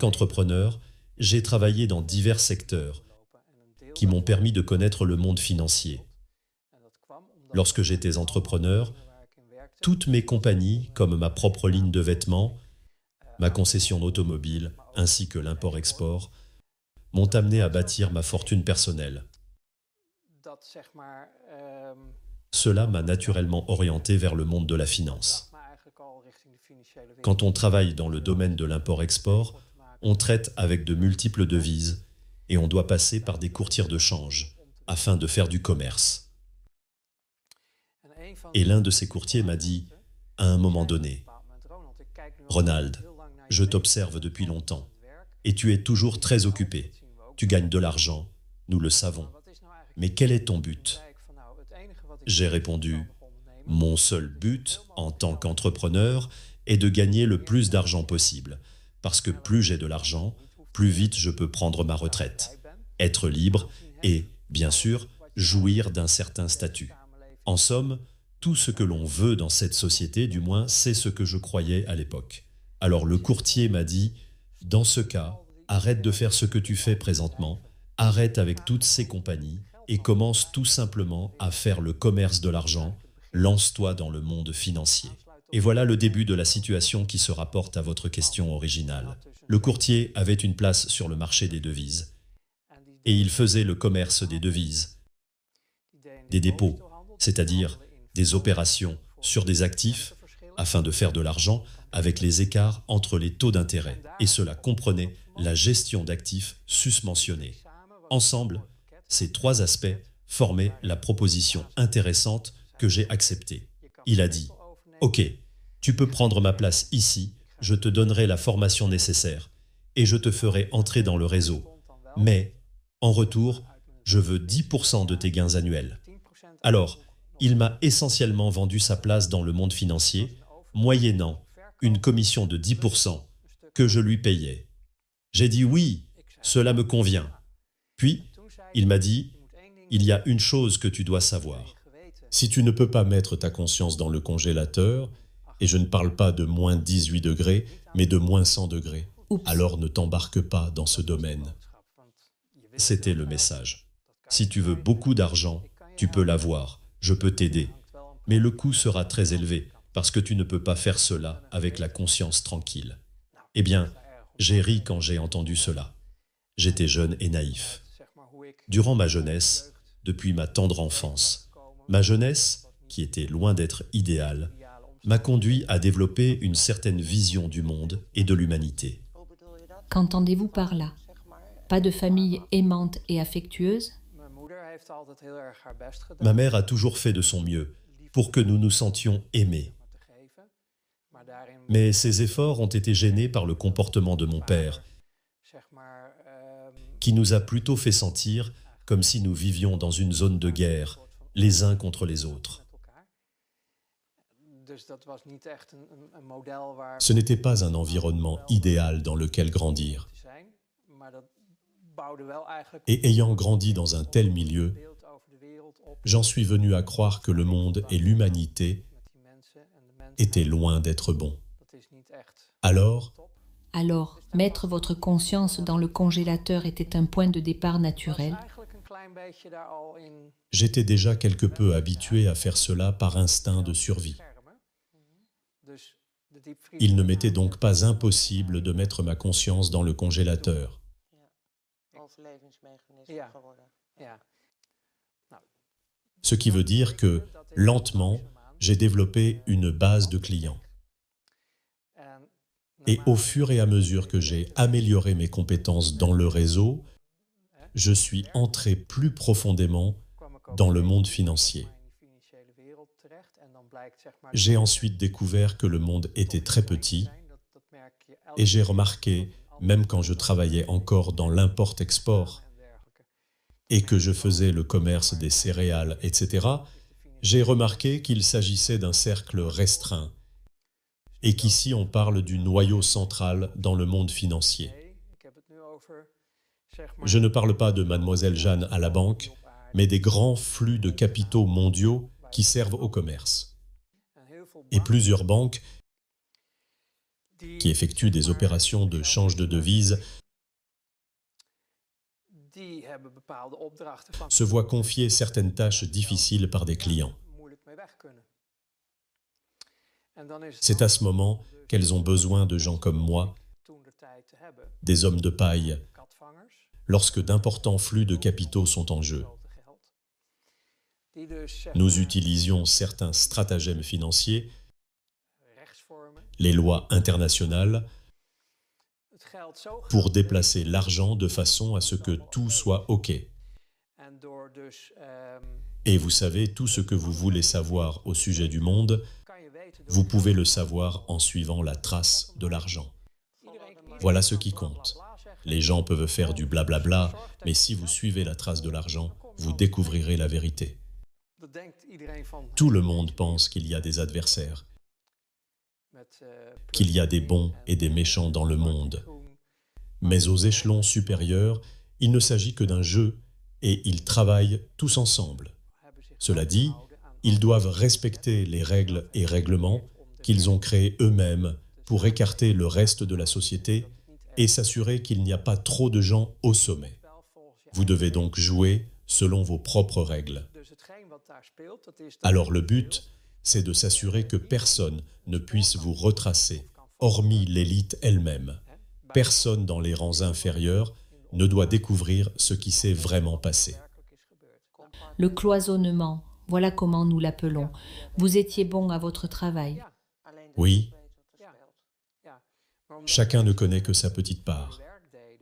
qu'entrepreneur, j'ai travaillé dans divers secteurs qui m'ont permis de connaître le monde financier. Lorsque j'étais entrepreneur, toutes mes compagnies, comme ma propre ligne de vêtements, ma concession automobile, ainsi que l'import-export, m'ont amené à bâtir ma fortune personnelle. Cela m'a naturellement orienté vers le monde de la finance. Quand on travaille dans le domaine de l'import-export, on traite avec de multiples devises et on doit passer par des courtiers de change afin de faire du commerce. Et l'un de ces courtiers m'a dit, à un moment donné, « Ronald, je t'observe depuis longtemps et tu es toujours très occupé. Tu gagnes de l'argent, nous le savons. Mais quel est ton but ?» J'ai répondu, « Mon seul but en tant qu'entrepreneur est de gagner le plus d'argent possible, parce que plus j'ai de l'argent, plus vite je peux prendre ma retraite, être libre et, bien sûr, jouir d'un certain statut. En somme, tout ce que l'on veut dans cette société, du moins, c'est ce que je croyais à l'époque. » Alors le courtier m'a dit, « Dans ce cas, arrête de faire ce que tu fais présentement, arrête avec toutes ces compagnies et commence tout simplement à faire le commerce de l'argent, lance-toi dans le monde financier. » Et voilà le début de la situation qui se rapporte à votre question originale. Le courtier avait une place sur le marché des devises et il faisait le commerce des devises, des dépôts, c'est-à-dire des opérations sur des actifs afin de faire de l'argent avec les écarts entre les taux d'intérêt. Et cela comprenait la gestion d'actifs susmentionnés. Ensemble, ces trois aspects formaient la proposition intéressante que j'ai acceptée. Il a dit, « Ok, tu peux prendre ma place ici, je te donnerai la formation nécessaire et je te ferai entrer dans le réseau. Mais, en retour, je veux 10% de tes gains annuels. » Alors, il m'a essentiellement vendu sa place dans le monde financier, moyennant une commission de 10% que je lui payais. J'ai dit oui, cela me convient. Puis, il m'a dit, il y a une chose que tu dois savoir. Si tu ne peux pas mettre ta conscience dans le congélateur, et je ne parle pas de moins 18 degrés, mais de moins 100 degrés, alors ne t'embarque pas dans ce domaine. C'était le message. Si tu veux beaucoup d'argent, tu peux l'avoir, je peux t'aider. Mais le coût sera très élevé, parce que tu ne peux pas faire cela avec la conscience tranquille. Eh bien, j'ai ri quand j'ai entendu cela. J'étais jeune et naïf. Durant ma jeunesse, depuis ma tendre enfance, ma jeunesse, qui était loin d'être idéale, m'a conduit à développer une certaine vision du monde et de l'humanité. Qu'entendez-vous par là? Pas de famille aimante et affectueuse? Ma mère a toujours fait de son mieux pour que nous nous sentions aimés. Mais ces efforts ont été gênés par le comportement de mon père, qui nous a plutôt fait sentir comme si nous vivions dans une zone de guerre, les uns contre les autres. Ce n'était pas un environnement idéal dans lequel grandir. Et ayant grandi dans un tel milieu, j'en suis venu à croire que le monde et l'humanité étaient loin d'être bons. Alors, mettre votre conscience dans le congélateur était un point de départ naturel. J'étais déjà quelque peu habitué à faire cela par instinct de survie. Il ne m'était donc pas impossible de mettre ma conscience dans le congélateur. Ce qui veut dire que, lentement, j'ai développé une base de clients. Et au fur et à mesure que j'ai amélioré mes compétences dans le réseau, je suis entré plus profondément dans le monde financier. J'ai ensuite découvert que le monde était très petit et j'ai remarqué, même quand je travaillais encore dans l'import-export et que je faisais le commerce des céréales, etc., j'ai remarqué qu'il s'agissait d'un cercle restreint et qu'ici on parle du noyau central dans le monde financier. Je ne parle pas de Mademoiselle Jeanne à la banque, mais des grands flux de capitaux mondiaux qui servent au commerce. Et plusieurs banques qui effectuent des opérations de change de devise, se voient confier certaines tâches difficiles par des clients. C'est à ce moment qu'elles ont besoin de gens comme moi, des hommes de paille, lorsque d'importants flux de capitaux sont en jeu. Nous utilisions certains stratagèmes financiers, les lois internationales, pour déplacer l'argent de façon à ce que tout soit OK. Et vous savez, tout ce que vous voulez savoir au sujet du monde, vous pouvez le savoir en suivant la trace de l'argent. Voilà ce qui compte. Les gens peuvent faire du blablabla, mais si vous suivez la trace de l'argent, vous découvrirez la vérité. Tout le monde pense qu'il y a des adversaires, qu'il y a des bons et des méchants dans le monde. Mais aux échelons supérieurs, il ne s'agit que d'un jeu et ils travaillent tous ensemble. Cela dit, ils doivent respecter les règles et règlements qu'ils ont créés eux-mêmes pour écarter le reste de la société et s'assurer qu'il n'y a pas trop de gens au sommet. Vous devez donc jouer selon vos propres règles. Alors le but, c'est de s'assurer que personne ne puisse vous retracer, hormis l'élite elle-même. Personne dans les rangs inférieurs ne doit découvrir ce qui s'est vraiment passé. Le cloisonnement, voilà comment nous l'appelons. Vous étiez bon à votre travail. Oui. Chacun ne connaît que sa petite part.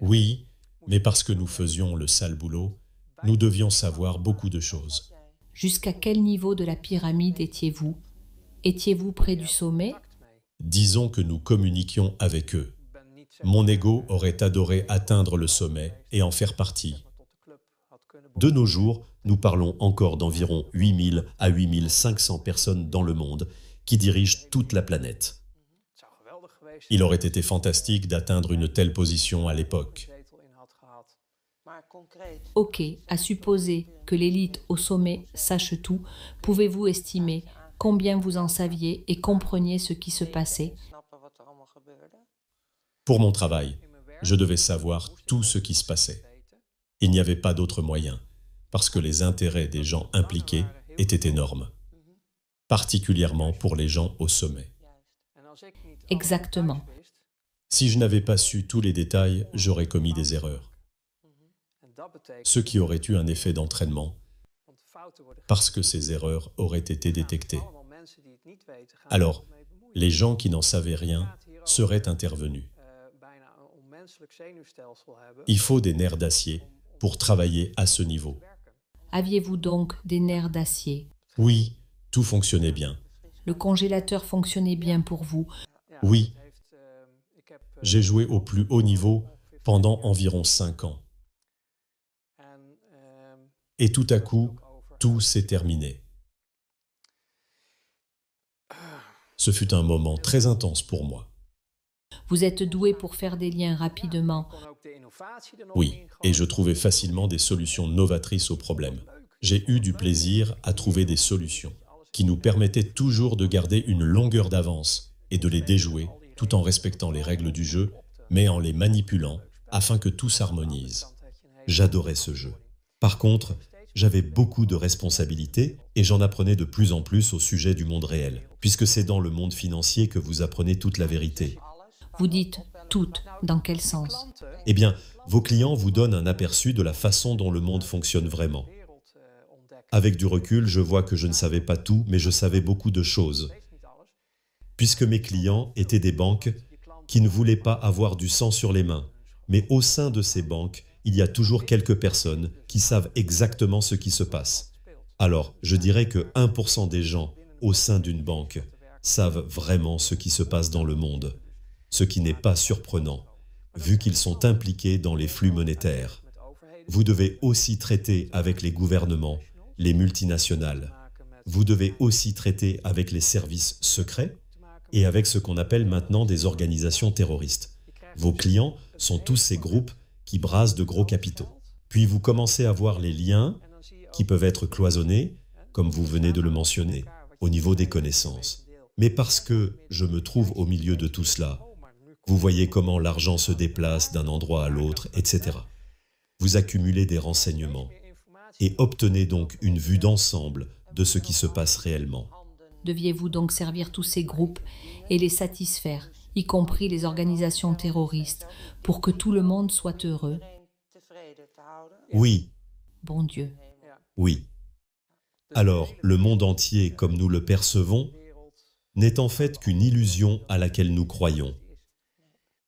Oui, mais parce que nous faisions le sale boulot, nous devions savoir beaucoup de choses. Jusqu'à quel niveau de la pyramide étiez-vous? Étiez-vous près du sommet? Disons que nous communiquions avec eux. Mon ego aurait adoré atteindre le sommet et en faire partie. De nos jours, nous parlons encore d'environ 8000 à 8500 personnes dans le monde qui dirigent toute la planète. Il aurait été fantastique d'atteindre une telle position à l'époque. Ok, à supposer que l'élite au sommet sache tout, pouvez-vous estimer combien vous en saviez et compreniez ce qui se passait? Pour mon travail, je devais savoir tout ce qui se passait. Il n'y avait pas d'autre moyen, parce que les intérêts des gens impliqués étaient énormes, particulièrement pour les gens au sommet. Exactement. Si je n'avais pas su tous les détails, j'aurais commis des erreurs. Ce qui aurait eu un effet d'entraînement, parce que ces erreurs auraient été détectées. Alors, les gens qui n'en savaient rien seraient intervenus. Il faut des nerfs d'acier pour travailler à ce niveau. Aviez-vous donc des nerfs d'acier? Oui, tout fonctionnait bien. Le congélateur fonctionnait bien pour vous? Oui. J'ai joué au plus haut niveau pendant environ 5 ans. Et tout à coup, tout s'est terminé. Ce fut un moment très intense pour moi. Vous êtes doué pour faire des liens rapidement. Oui, et je trouvais facilement des solutions novatrices aux problèmes. J'ai eu du plaisir à trouver des solutions qui nous permettaient toujours de garder une longueur d'avance et de les déjouer tout en respectant les règles du jeu, mais en les manipulant afin que tout s'harmonise. J'adorais ce jeu. Par contre, j'avais beaucoup de responsabilités et j'en apprenais de plus en plus au sujet du monde réel, puisque c'est dans le monde financier que vous apprenez toute la vérité. Vous dites toutes, dans quel sens? Eh bien, vos clients vous donnent un aperçu de la façon dont le monde fonctionne vraiment. Avec du recul, je vois que je ne savais pas tout, mais je savais beaucoup de choses. Puisque mes clients étaient des banques qui ne voulaient pas avoir du sang sur les mains. Mais au sein de ces banques, il y a toujours quelques personnes qui savent exactement ce qui se passe. Alors, je dirais que 1% des gens au sein d'une banque savent vraiment ce qui se passe dans le monde. Ce qui n'est pas surprenant, vu qu'ils sont impliqués dans les flux monétaires. Vous devez aussi traiter avec les gouvernements, les multinationales. Vous devez aussi traiter avec les services secrets et avec ce qu'on appelle maintenant des organisations terroristes. Vos clients sont tous ces groupes qui brassent de gros capitaux. Puis vous commencez à voir les liens qui peuvent être cloisonnés, comme vous venez de le mentionner, au niveau des connaissances. Mais parce que je me trouve au milieu de tout cela, Vous voyez comment l'argent se déplace d'un endroit à l'autre, etc. Vous accumulez des renseignements et obtenez donc une vue d'ensemble de ce qui se passe réellement. Deviez-vous donc servir tous ces groupes et les satisfaire, y compris les organisations terroristes, pour que tout le monde soit heureux? Oui, Bon Dieu. oui. Alors, le monde entier, comme nous le percevons, n'est en fait qu'une illusion à laquelle nous croyons.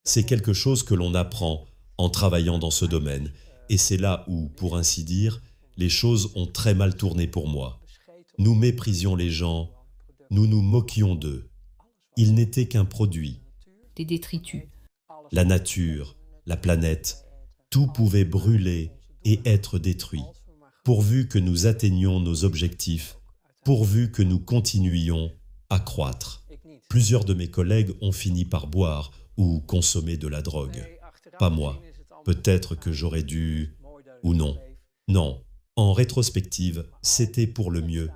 C'est quelque chose que l'on apprend en travaillant dans ce domaine, et c'est là où, pour ainsi dire, les choses ont très mal tourné pour moi. Nous méprisions les gens, nous nous moquions d'eux. Ils n'étaient qu'un produit. Des détritus. La nature, la planète, tout pouvait brûler et être détruit, pourvu que nous atteignions nos objectifs, pourvu que nous continuions à croître. Plusieurs de mes collègues ont fini par boire ou consommer de la drogue. Pas moi. Peut-être que j'aurais dû... ou non. Non. En rétrospective, c'était pour le mieux,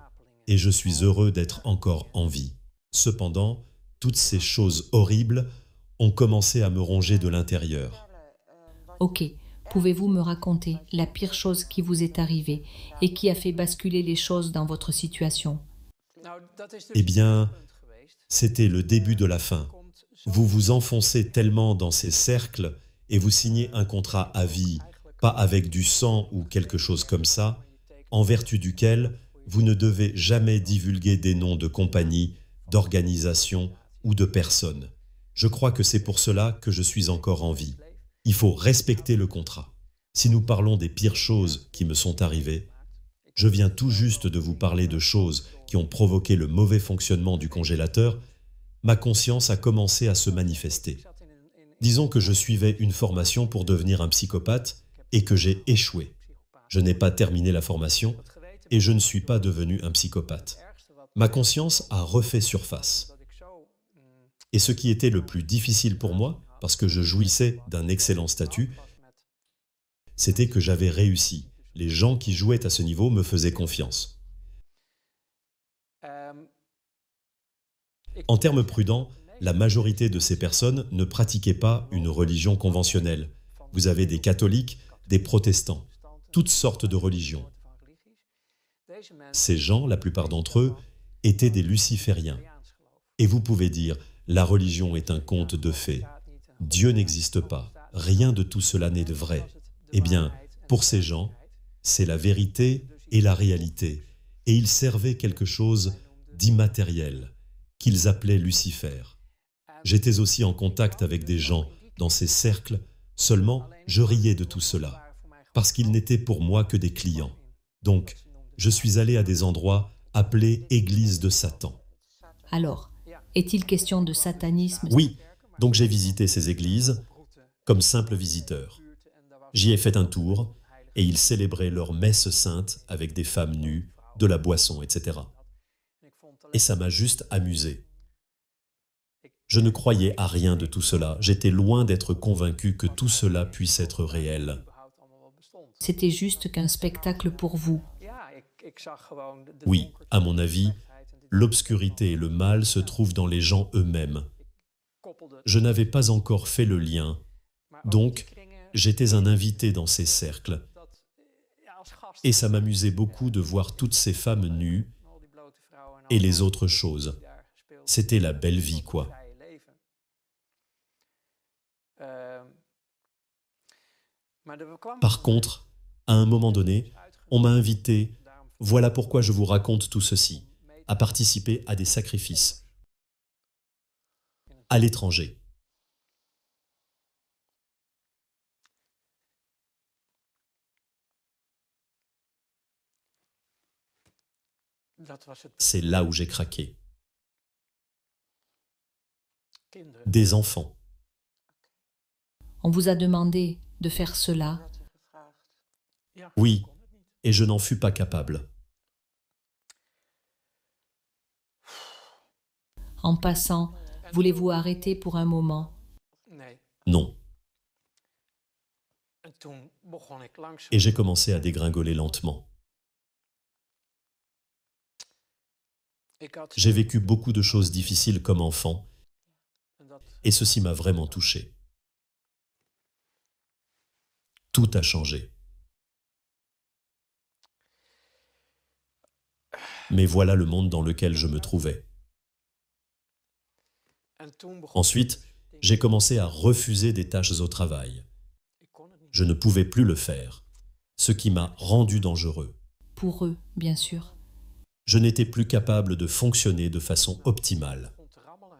et je suis heureux d'être encore en vie. Cependant, toutes ces choses horribles ont commencé à me ronger de l'intérieur. Ok, pouvez-vous me raconter la pire chose qui vous est arrivée et qui a fait basculer les choses dans votre situation? Eh bien, c'était le début de la fin. Vous vous enfoncez tellement dans ces cercles et vous signez un contrat à vie, pas avec du sang ou quelque chose comme ça, en vertu duquel vous ne devez jamais divulguer des noms de compagnies, d'organisations ou de personnes. Je crois que c'est pour cela que je suis encore en vie. Il faut respecter le contrat. Si nous parlons des pires choses qui me sont arrivées, je viens tout juste de vous parler de choses qui ont provoqué le mauvais fonctionnement du congélateur, ma conscience a commencé à se manifester. Disons que je suivais une formation pour devenir un psychopathe et que j'ai échoué. Je n'ai pas terminé la formation et je ne suis pas devenu un psychopathe. Ma conscience a refait surface. Et ce qui était le plus difficile pour moi, parce que je jouissais d'un excellent statut, c'était que j'avais réussi. Les gens qui jouaient à ce niveau me faisaient confiance. En termes prudents, la majorité de ces personnes ne pratiquaient pas une religion conventionnelle. Vous avez des catholiques, des protestants, toutes sortes de religions. Ces gens, la plupart d'entre eux, étaient des lucifériens. Et vous pouvez dire, la religion est un conte de fées. Dieu n'existe pas. Rien de tout cela n'est de vrai. Eh bien, pour ces gens, c'est la vérité et la réalité. Et ils servaient quelque chose d'immatériel, qu'ils appelaient Lucifer. J'étais aussi en contact avec des gens dans ces cercles, seulement je riais de tout cela, parce qu'ils n'étaient pour moi que des clients. Donc, je suis allé à des endroits appelés églises de Satan. Alors, est-il question de satanisme? Oui, donc j'ai visité ces églises comme simple visiteur. J'y ai fait un tour et ils célébraient leur messe sainte avec des femmes nues, de la boisson, etc. Et ça m'a juste amusé. Je ne croyais à rien de tout cela. J'étais loin d'être convaincu que tout cela puisse être réel. C'était juste qu'un spectacle pour vous. Oui, à mon avis, l'obscurité et le mal se trouvent dans les gens eux-mêmes. Je n'avais pas encore fait le lien, donc j'étais un invité dans ces cercles. Et ça m'amusait beaucoup de voir toutes ces femmes nues et les autres choses. C'était la belle vie, quoi. Par contre, à un moment donné, on m'a invité, voilà pourquoi je vous raconte tout ceci, à participer à des sacrifices à l'étranger. C'est là où j'ai craqué. Des enfants. On vous a demandé de faire cela. Oui, et je n'en fus pas capable. En passant, voulez-vous arrêter pour un moment? Non. Et j'ai commencé à dégringoler lentement. J'ai vécu beaucoup de choses difficiles comme enfant, Et ceci m'a vraiment touché. Tout a changé. Mais voilà le monde dans lequel je me trouvais. Ensuite, j'ai commencé à refuser des tâches au travail. Je ne pouvais plus le faire, ce qui m'a rendu dangereux. Pour eux, bien sûr. Je n'étais plus capable de fonctionner de façon optimale.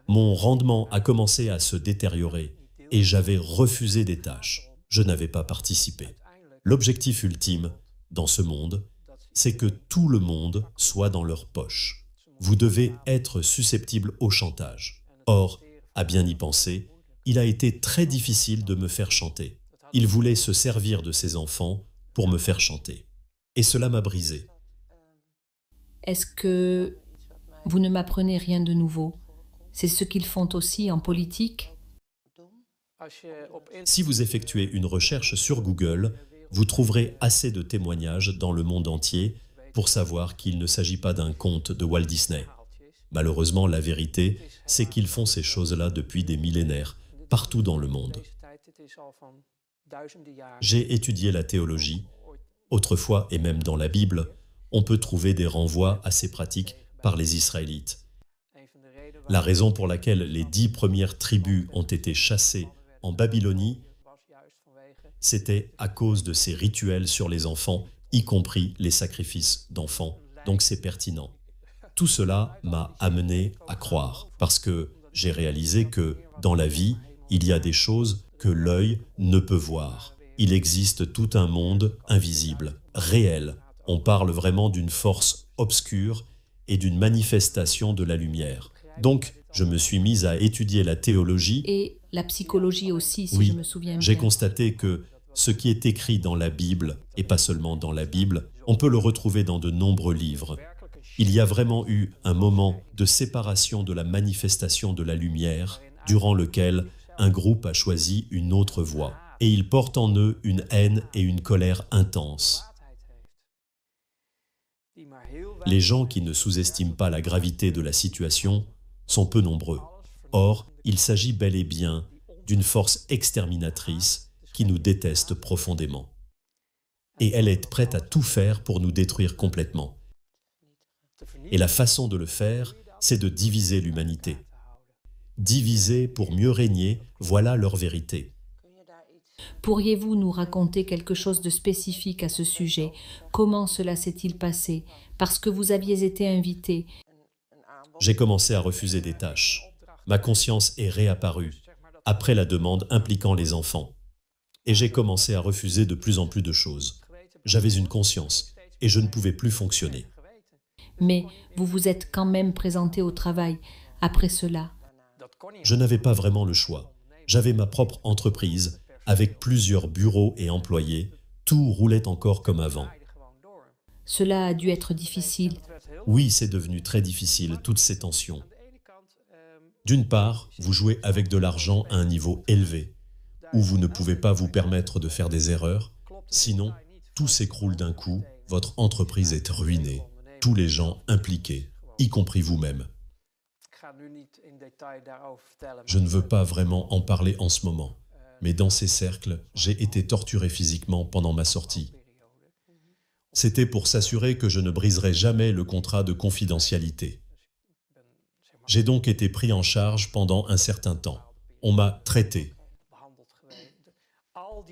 Mon rendement a commencé à se détériorer et j'avais refusé des tâches. Je n'avais pas participé. L'objectif ultime, dans ce monde, c'est que tout le monde soit dans leur poche. Vous devez être susceptible au chantage. Or, à bien y penser, il a été très difficile de me faire chanter. Il voulait se servir de ses enfants pour me faire chanter. Et cela m'a brisé. Est-ce que vous ne m'apprenez rien de nouveau? C'est ce qu'ils font aussi en politique? Si vous effectuez une recherche sur Google, vous trouverez assez de témoignages dans le monde entier pour savoir qu'il ne s'agit pas d'un conte de Walt Disney. Malheureusement, la vérité, c'est qu'ils font ces choses-là depuis des millénaires, partout dans le monde. J'ai étudié la théologie. Autrefois, et même dans la Bible, on peut trouver des renvois à ces pratiques par les Israélites. La raison pour laquelle les 10 premières tribus ont été chassées en Babylonie, c'était à cause de ces rituels sur les enfants, y compris les sacrifices d'enfants. Donc c'est pertinent. Tout cela m'a amené à croire, parce que j'ai réalisé que, dans la vie, il y a des choses que l'œil ne peut voir. Il existe tout un monde invisible, réel. On parle vraiment d'une force obscure et d'une manifestation de la lumière. Donc, je me suis mise à étudier la théologie. Et la psychologie aussi, si oui, je me souviens bien. J'ai constaté que ce qui est écrit dans la Bible, et pas seulement dans la Bible, on peut le retrouver dans de nombreux livres. Il y a vraiment eu un moment de séparation de la manifestation de la lumière, durant lequel un groupe a choisi une autre voie. Et ils portent en eux une haine et une colère intenses. Les gens qui ne sous-estiment pas la gravité de la situation sont peu nombreux. Or, il s'agit bel et bien d'une force exterminatrice qui nous déteste profondément. Et elle est prête à tout faire pour nous détruire complètement. Et la façon de le faire, c'est de diviser l'humanité. Diviser pour mieux régner, voilà leur vérité. Pourriez-vous nous raconter quelque chose de spécifique à ce sujet? Comment cela s'est-il passé? Parce que vous aviez été invité. J'ai commencé à refuser des tâches. Ma conscience est réapparue, après la demande impliquant les enfants. Et j'ai commencé à refuser de plus en plus de choses. J'avais une conscience, et je ne pouvais plus fonctionner. Mais vous vous êtes quand même présenté au travail après cela. Je n'avais pas vraiment le choix. J'avais ma propre entreprise, avec plusieurs bureaux et employés. Tout roulait encore comme avant. Cela a dû être difficile. Oui, c'est devenu très difficile, toutes ces tensions. D'une part, vous jouez avec de l'argent à un niveau élevé, où vous ne pouvez pas vous permettre de faire des erreurs, sinon tout s'écroule d'un coup, votre entreprise est ruinée, tous les gens impliqués, y compris vous-même. Je ne veux pas vraiment en parler en ce moment, mais dans ces cercles, j'ai été torturé physiquement pendant ma sortie. C'était pour s'assurer que je ne briserais jamais le contrat de confidentialité. J'ai donc été pris en charge pendant un certain temps. On m'a traité.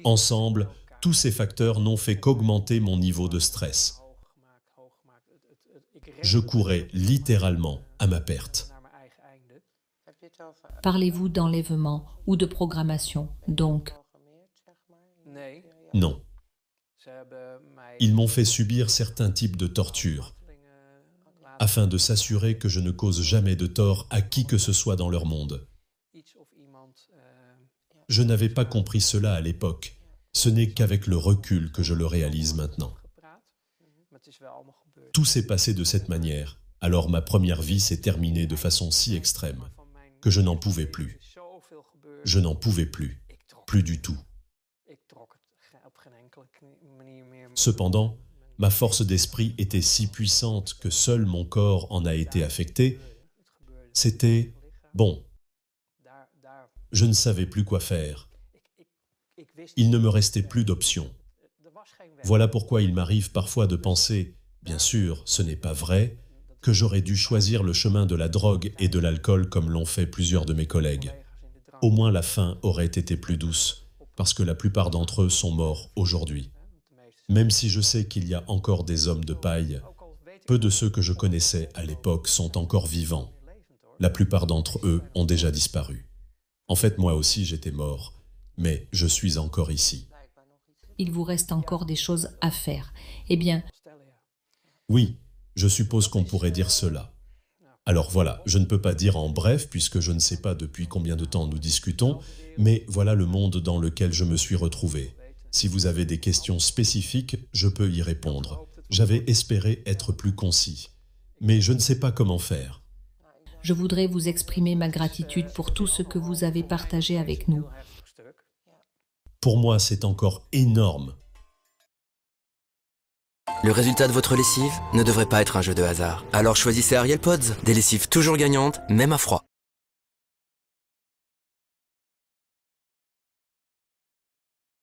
Ensemble, tous ces facteurs n'ont fait qu'augmenter mon niveau de stress. Je courais littéralement à ma perte. Parlez-vous d'enlèvement ou de programmation, donc? Non. Ils m'ont fait subir certains types de tortures, afin de s'assurer que je ne cause jamais de tort à qui que ce soit dans leur monde. Je n'avais pas compris cela à l'époque. Ce n'est qu'avec le recul que je le réalise maintenant. Tout s'est passé de cette manière, alors ma première vie s'est terminée de façon si extrême que je n'en pouvais plus. Je n'en pouvais plus, plus du tout. Cependant, ma force d'esprit était si puissante que seul mon corps en a été affecté. C'était bon. je ne savais plus quoi faire. Il ne me restait plus d'options. Voilà pourquoi il m'arrive parfois de penser, bien sûr, ce n'est pas vrai, que j'aurais dû choisir le chemin de la drogue et de l'alcool comme l'ont fait plusieurs de mes collègues. Au moins la fin aurait été plus douce, parce que la plupart d'entre eux sont morts aujourd'hui. Même si je sais qu'il y a encore des hommes de paille, peu de ceux que je connaissais à l'époque sont encore vivants. La plupart d'entre eux ont déjà disparu. En fait, moi aussi j'étais mort, mais je suis encore ici. Il vous reste encore des choses à faire. Eh bien, Oui, je suppose qu'on pourrait dire cela. Alors voilà, je ne peux pas dire en bref puisque je ne sais pas depuis combien de temps nous discutons, mais voilà le monde dans lequel je me suis retrouvé. Si vous avez des questions spécifiques, je peux y répondre. J'avais espéré être plus concis, mais je ne sais pas comment faire. je voudrais vous exprimer ma gratitude pour tout ce que vous avez partagé avec nous. Pour moi, c'est encore énorme. Le résultat de votre lessive ne devrait pas être un jeu de hasard. Alors choisissez Ariel Pods, des lessives toujours gagnantes, même à froid.